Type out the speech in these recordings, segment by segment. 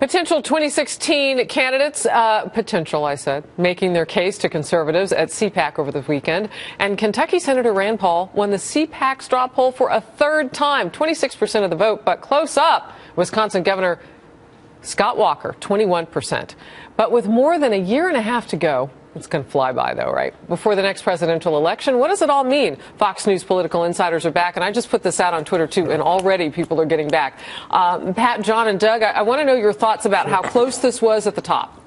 Potential 2016 candidates, potential, I said, making their case to conservatives at CPAC over the weekend. And Kentucky Senator Rand Paul won the CPAC straw poll for a third time, 26% of the vote, but close up, Wisconsin Governor Scott Walker, 21%. But with more than a year and a half to go, it's going to fly by, though, right? Before the next presidential election, what does it all mean? Fox News political insiders are back, and I just put this out on Twitter, too, and already people are getting back. Pat, John, and Doug, I want to know your thoughts about how close this was at the top.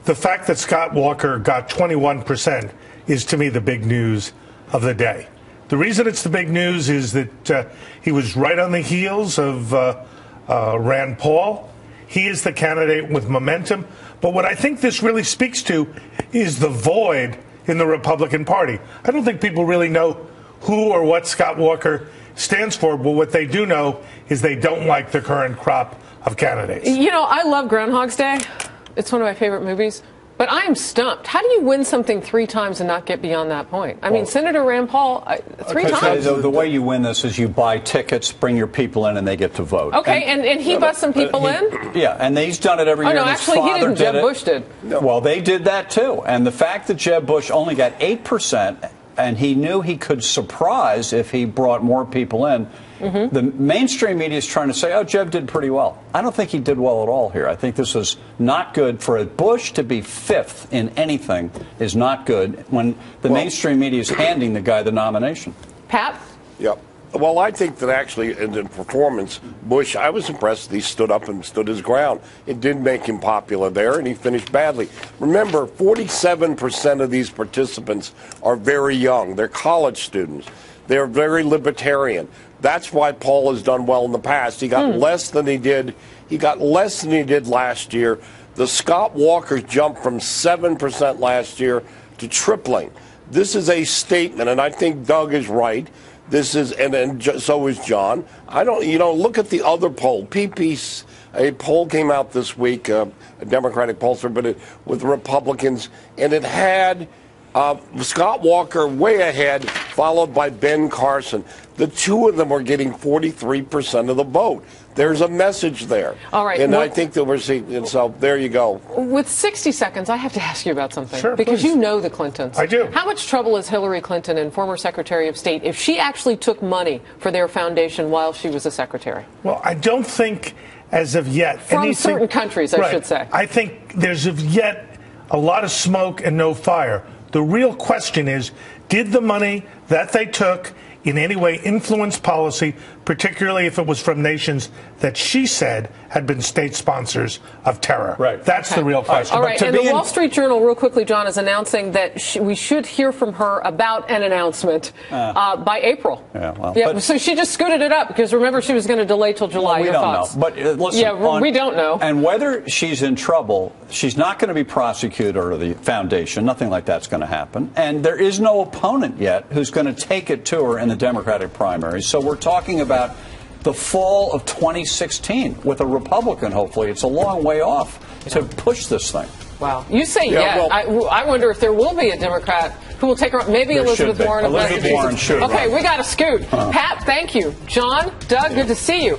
The fact that Scott Walker got 21% is, to me, the big news of the day. The reason it's the big news is that he was right on the heels of Rand Paul. He is the candidate with momentum. But what I think this really speaks to is the void in the Republican Party. I don't think people really know who or what Scott Walker stands for, but what they do know is they don't like the current crop of candidates. You know, I love Groundhog's Day. It's one of my favorite movies. But I am stumped. How do you win something 3 times and not get beyond that point? I mean, Senator Rand Paul, 3 times. The way you win this is you buy tickets, bring your people in, and they get to vote. Okay, and he bussed some people in? Yeah, and he's done it every year. Oh, no, actually, he didn't. Jeb Bush did. Well, they did that, too. And the fact that Jeb Bush only got 8%, and he knew he could surprise if he brought more people in, the mainstream media is trying to say, oh, Jeb did pretty well. I don't think he did well at all here. I think this is not good. For a Bush to be 5th in anything is not good when the mainstream media is handing the guy the nomination. Pat? Yep. Well, I think that actually in the performance, Bush, I was impressed that he stood up and stood his ground. It did make him popular there, and he finished badly. Remember, 47% of these participants are very young. They're college students. They're very libertarian. That's why Paul has done well in the past. He got less than he did. He got less than he did last year. The Scott Walkers jumped from 7% last year to tripling. This is a statement, and I think Doug is right. This is, and so is John. I don't, look at the other poll. A poll came out this week, a Democratic pollster, but with Republicans, and it had Scott Walker way ahead, followed by Ben Carson. The two of them are getting 43% of the vote. There's a message there. All right. And I think that we're seeing, and so there you go. With 60 seconds, I have to ask you about something. Sure, because please. You know the Clintons. I do. How much trouble is Hillary Clinton and former Secretary of State if she actually took money for their foundation while she was a secretary? Well, I don't think as of yet. From certain countries, I should say. I think there's of yet a lot of smoke and no fire. The real question is, did the money that they took in any way influence policy, particularly if it was from nations that she said had been state sponsors of terror? Right. That's the real question. All right. And the Wall Street Journal, real quickly, John, is announcing that we should hear from her about an announcement by April. So she just scooted it up because, remember, she was going to delay till July. We don't know. But listen, we don't know. And whether she's in trouble, she's not going to be prosecuted or the foundation. Nothing like that's going to happen. And there is no opponent yet who's going to take it to her in the Democratic primaries. So we're talking about the fall of 2016 with a Republican, hopefully. It's a long way off to push this thing. Wow. You say I wonder if there will be a Democrat who will take her. Maybe Elizabeth Warren of Massachusetts. Warren should. Okay, we got to scoot. Pat, thank you. John, Doug, good to see you.